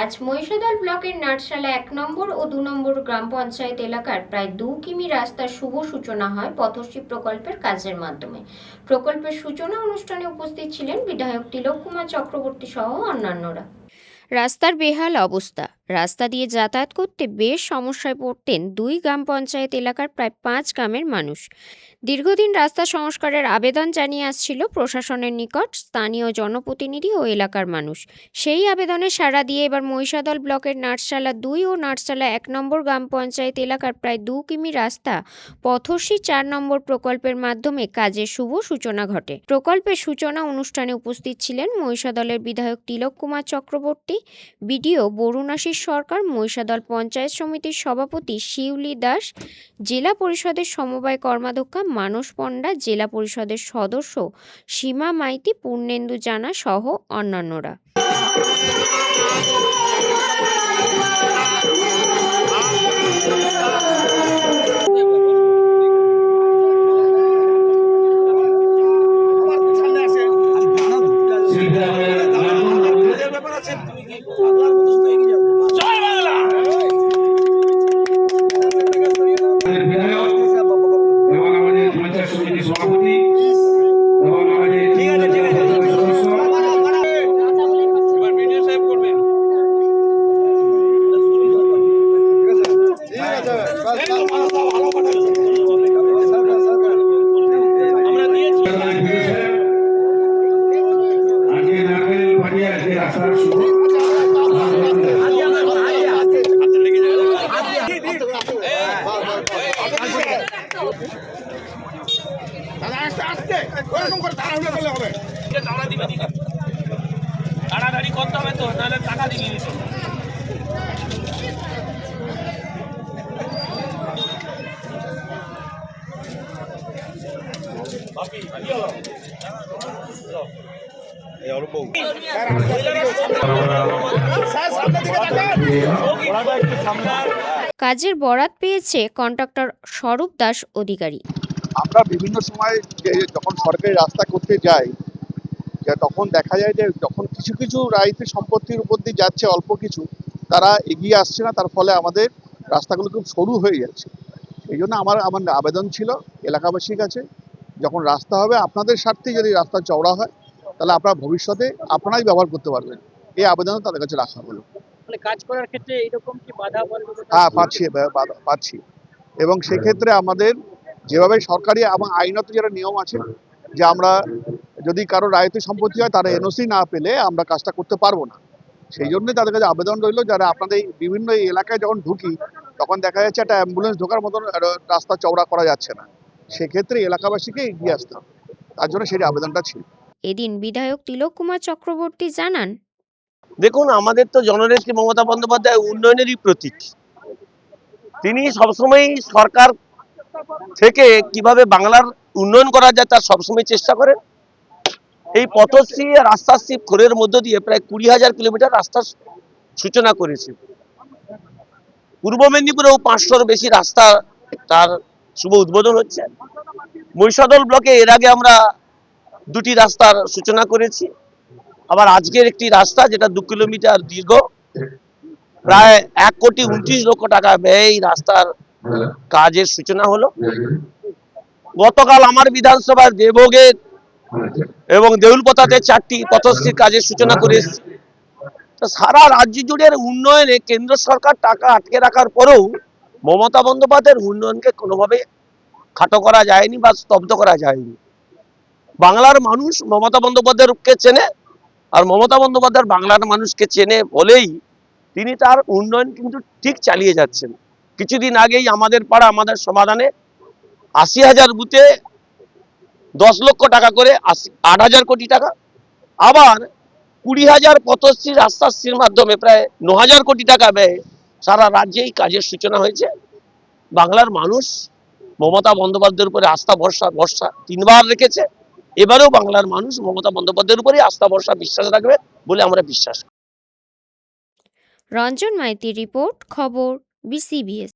আজ মহিষাদল ব্লকের নাটশালা ১ নম্বর ও ২ নম্বর গ্রাম পঞ্চায়েত এলাকার প্রায় ২ কিমি রাস্তার শুভ সূচনা হয় পথশ্রী প্রকল্পের কাজের মাধ্যমে। প্রকল্পের সূচনা অনুষ্ঠানে উপস্থিত ছিলেন বিধায়ক তিলক কুমার চক্রবর্তী সহ অন্যান্যরা। রাস্তার বেহাল অবস্থা, রাস্তা দিয়ে যাতায়াত করতে বেশ সমস্যায় পড়তেন ২ গ্রাম পঞ্চায়েত এলাকার প্রায় ৫ গ্রামের মানুষ। দীর্ঘদিন রাস্তা সংস্কারের আবেদন জানিয়ে আসছিল প্রশাসনের নিকট স্থানীয় জনপ্রতিনিধি ও এলাকার মানুষ। সেই আবেদনে সাড়া দিয়ে এবার মহিষাদল ব্লকের নাটশালা ২ ও নাটশালা ১ নম্বর গ্রাম পঞ্চায়েত এলাকার প্রায় ২ কিমি রাস্তা পথশ্রী ৪ নম্বর প্রকল্পের মাধ্যমে কাজের শুভ সূচনা ঘটে। প্রকল্পের সূচনা অনুষ্ঠানে উপস্থিত ছিলেন মহিষাদলের বিধায়ক তিলক কুমার চক্রবর্তী, বিডিও বরুণাশিস সরকার, মহিষাদল পঞ্চায়েত সমিতির সভাপতি শিউলি দাস, জেলা পরিষদের সমবায় কর্মাধ্যক্ষা মানস পণ্ডা, জেলা পরিষদের সদস্য সীমা মাইতি, পূর্ণেন্দু জানা সহ অন্যান্যরা। তাড়াতাড়ি করতে হবে তো, নাহলে টাকা দিবি নি তো। কাজের বরাত পেয়েছে কন্ট্রাক্টর স্বরূপ দাস অধিকারী। আমরা বিভিন্ন সময় যখন সরকারি রাস্তা করতে যাই, তখন দেখা যায় যে যখন কিছু কিছু রাইতের সম্পত্তির উপর দিয়ে যাচ্ছে অল্প কিছু, তারা এগিয়ে আসছে না, তার ফলে আমাদের রাস্তাগুলো খুব সরু হয়ে যাচ্ছে। এই জন্য আমার আবেদন ছিল এলাকাবাসীর কাছে, যখন রাস্তা হবে আপনাদের স্বার্থে যদি রাস্তা চওড়া হয় তাহলে আপনারা ভবিষ্যতে আপনারাই ব্যবহার করতে পারবেন, এই আবেদন তাদের কাছে রাখা হলো। কাজ করার ক্ষেত্রে এরকম কি বাধা? হ্যাঁ, পাচ্ছি। এবং সেক্ষেত্রে আমাদের যেভাবে সরকারি এবং আইনত যারা নিয়ম আছে যে আমরা যদি কারো রায়তি সম্পত্তি হয় তারা এনওসি না পেলে আমরা কাজটা করতে পারবো না। সেই জন্যই তাদের কাছে আবেদন রইল, যারা আপনাদের বিভিন্ন এলাকায় যখন ঢুকি তখন দেখা যাচ্ছে একটা অ্যাম্বুলেন্স ঢোকার মতন রাস্তা চওড়া করা যাচ্ছে না, সেক্ষেত্রে এলাকাবাসীকে এগিয়ে আসতে হবে, তার জন্য সেই আবেদনটা ছিল। এদিন বিধায়ক তিলক কুমার চক্রবর্তী জানান, দেখুন, আমাদের তো জননেত্রী মমতা বন্দ্যোপাধ্যায় উন্নয়নেরই প্রতীক। তিনি সবসময় সরকার থেকে কিভাবে বাংলার উন্নয়ন করা যায় তার সবসময় চেষ্টা করেন। এই পথশ্রী রাস্তাশ্রী খোলের মধ্য দিয়ে প্রায় 20,000 কিলোমিটার রাস্তার সূচনা করেছে। পূর্ব মেদিনীপুরেও 500-র বেশি রাস্তা তার শুভ উদ্বোধন হচ্ছে। মহিষাদল ব্লকে এর আগে আমরা 2টি রাস্তার সূচনা করেছি। আবার আজকের একটি রাস্তা যেটা 2 কিলোমিটার দীর্ঘ, প্রায় 1,29,00,000 টাকা ব্যয় এই রাস্তার কাজের সূচনা হলো। গতকাল আমার বিধানসভার দেবভোগে এবং দেউলপতাতে 4টি পথশ্রীর কাজের সূচনা করে এসেছি। সারা রাজ্য জুড়ে উন্নয়নে কেন্দ্র সরকার টাকা আটকে রাখার পরেও মমতা বন্দ্যোপাধ্যায়ের উন্নয়নকে কোনোভাবে খাটো করা যায়নি বা স্তব্ধ করা যায়নি। বাংলার মানুষ মমতা বন্দ্যোপাধ্যায়কে চেনে, আর মমতা বন্দ্যোপাধ্যায় বাংলার মানুষকে চেনে বলেই তিনি তার উন্নয়ন কিন্তু ঠিক চালিয়ে যাচ্ছেন। কিছুদিন আগেই আমাদের পাড়া আমাদের সমাধানে 80,000 বুথে 10 লক্ষ টাকা করে 8,000 কোটি টাকা, আবার 20,000 পথশ্রী রাস্তাশ্রীর মাধ্যমে প্রায় 9,000 কোটি টাকা ব্যয় সারা রাজ্যেই কাজের সূচনা হয়েছে। বাংলার মানুষ মমতা বন্দ্যোপাধ্যায়ের উপরে আস্থা ভরসা 3বার রেখেছে। এবারেও বাংলার মানুষ মমতা বন্দ্যোপাধ্যায়ের উপরে আস্থা ভরসা বিশ্বাস রাখবে বলে আমরা বিশ্বাস করি। রঞ্জন মাইতির রিপোর্ট, খবর BCBS।